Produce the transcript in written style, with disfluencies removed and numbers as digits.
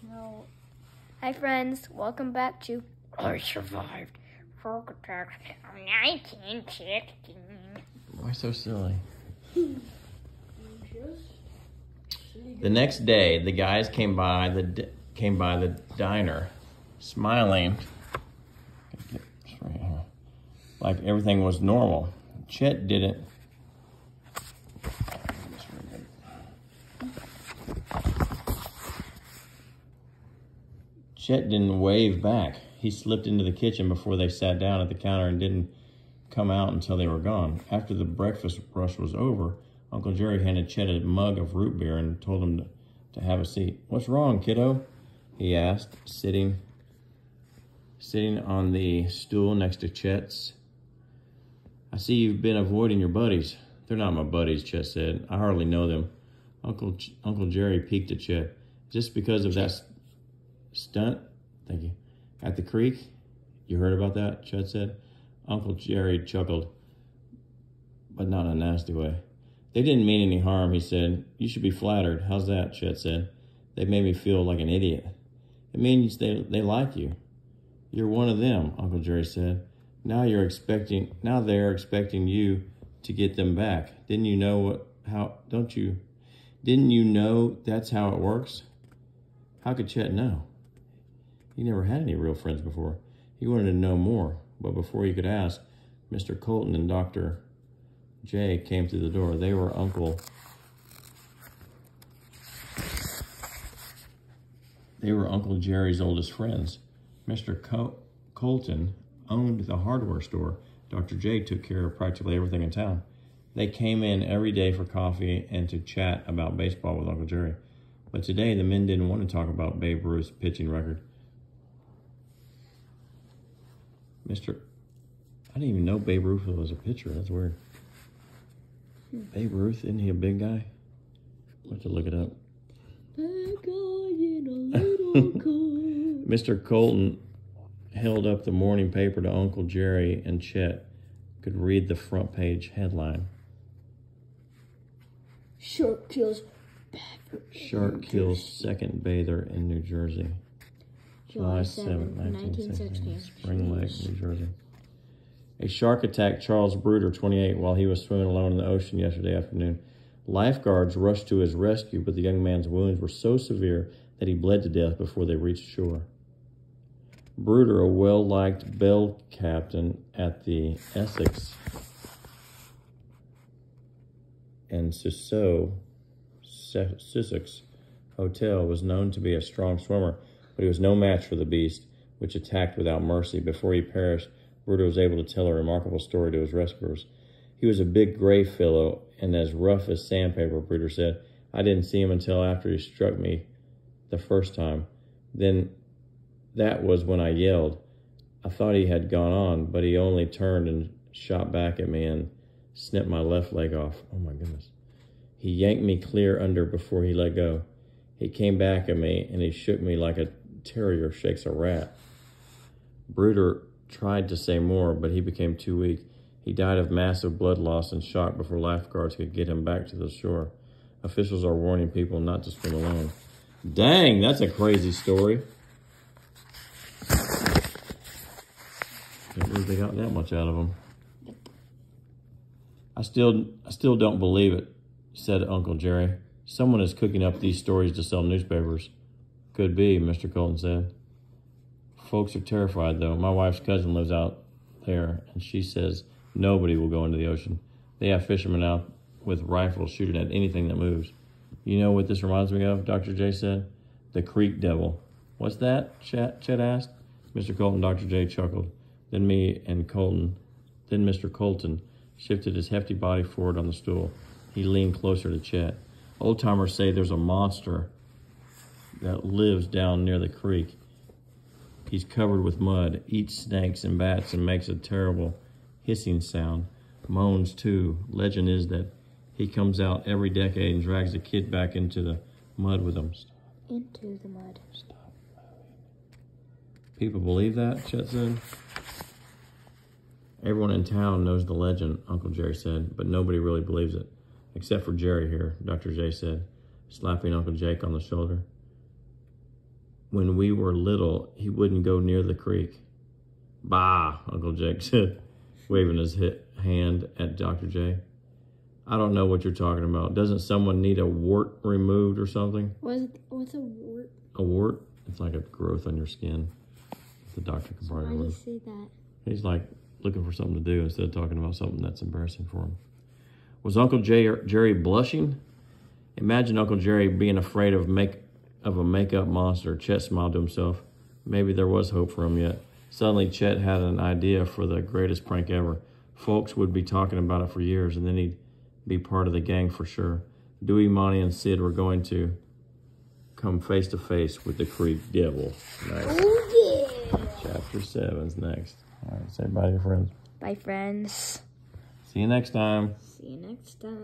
No. Hi, friends. Welcome back to I Survived Folk Attack of 1916. Why so silly? The next day, the guys came by the diner, smiling, like everything was normal. Chet didn't. Chet didn't wave back. He slipped into the kitchen before they sat down at the counter and didn't come out until they were gone. After the breakfast rush was over, Uncle Jerry handed Chet a mug of root beer and told him to have a seat. "What's wrong, kiddo?" he asked, sitting on the stool next to Chet's. "I see you've been avoiding your buddies." "They're not my buddies," Chet said. "I hardly know them." Uncle Jerry peeked at Chet. "Just because of that stunt?" "Thank you. At the creek?" "You heard about that?" Chet said. Uncle Jerry chuckled, but not in a nasty way. "They didn't mean any harm," he said. "You should be flattered." "How's that?" Chet said. "They made me feel like an idiot." "It means they like you." "You're one of them," Uncle Jerry said. Now they're expecting you to get them back. Didn't you know that's how it works?" How could Chet know? He never had any real friends before. He wanted to know more, but before he could ask, Mr. Colton and Dr. J came through the door. They were Uncle Jerry's oldest friends. Mr. Colton owned the hardware store. Dr. J took care of practically everything in town. They came in every day for coffee and to chat about baseball with Uncle Jerry. But today, the men didn't want to talk about Babe Ruth's pitching record. I didn't even know Babe Ruth was a pitcher. That's weird. Babe Ruth, isn't he a big guy? I'll have to look it up. Big guy in a little coat. Mr. Colton held up the morning paper to Uncle Jerry, and Chet could read the front page headline. Shark kills second bather in New Jersey. July 7, 1916. Spring Lake, New Jersey. A shark attacked Charles Bruder, 28, while he was swimming alone in the ocean yesterday afternoon. Lifeguards rushed to his rescue, but the young man's wounds were so severe that he bled to death before they reached shore. Bruder, a well-liked bell captain at the Essex and Sussex Hotel, was known to be a strong swimmer, but he was no match for the beast, which attacked without mercy. Before he perished, Bruder was able to tell a remarkable story to his rescuers. "He was a big gray fellow and as rough as sandpaper," Bruder said. "I didn't see him until after he struck me the first time. Then that was when I yelled. I thought he had gone on, but he only turned and shot back at me and snipped my left leg off. Oh my goodness. He yanked me clear under before he let go. He came back at me and he shook me like a terrier shakes a rat." Bruder tried to say more, but he became too weak. He died of massive blood loss and shock before lifeguards could get him back to the shore. Officials are warning people not to swim alone. Dang, that's a crazy story. Can't believe they got that much out of him. I still don't believe it," said Uncle Jerry. "Someone is cooking up these stories to sell newspapers." "Could be," Mr. Colton said. "Folks are terrified, though. My wife's cousin lives out there, and she says nobody will go into the ocean. They have fishermen out with rifles shooting at anything that moves." "You know what this reminds me of?" Dr. J said. "The Creek Devil." "What's that?" Chet asked. Mr. Colton and Dr. J chuckled. Then Mr. Colton shifted his hefty body forward on the stool. He leaned closer to Chet. "Old-timers say there's a monster that lives down near the creek. He's covered with mud, eats snakes and bats, and makes a terrible hissing sound. Moans, too. Legend is that he comes out every decade and drags a kid back into the mud with him." Into the mud. Stop moving. "People believe that?" Chet said. "Everyone in town knows the legend," Uncle Jerry said, "but nobody really believes it. Except for Jerry here," Dr. J said, slapping Uncle Jake on the shoulder. when we were little, he wouldn't go near the creek. Bah, Uncle Jake said, waving his hand at Dr. J. I don't know what you're talking about. Doesn't someone need a wart removed or something? What's a wart? A wart? It's like a growth on your skin. The doctor can probably remove. Why do you say that? He's like looking for something to do instead of talking about something that's embarrassing for him. Was Uncle Jerry blushing? Imagine Uncle Jerry being afraid of a makeup monster. Chet smiled to himself. Maybe there was hope for him yet. Suddenly, Chet had an idea for the greatest prank ever. Folks would be talking about it for years, and then he'd be part of the gang for sure. Dewey, Monty, and Sid were going to come face to face with the Creek Devil. Nice. Oh, yeah. Chapter 7's next. All right, say bye to your friends. Bye, friends. See you next time. See you next time.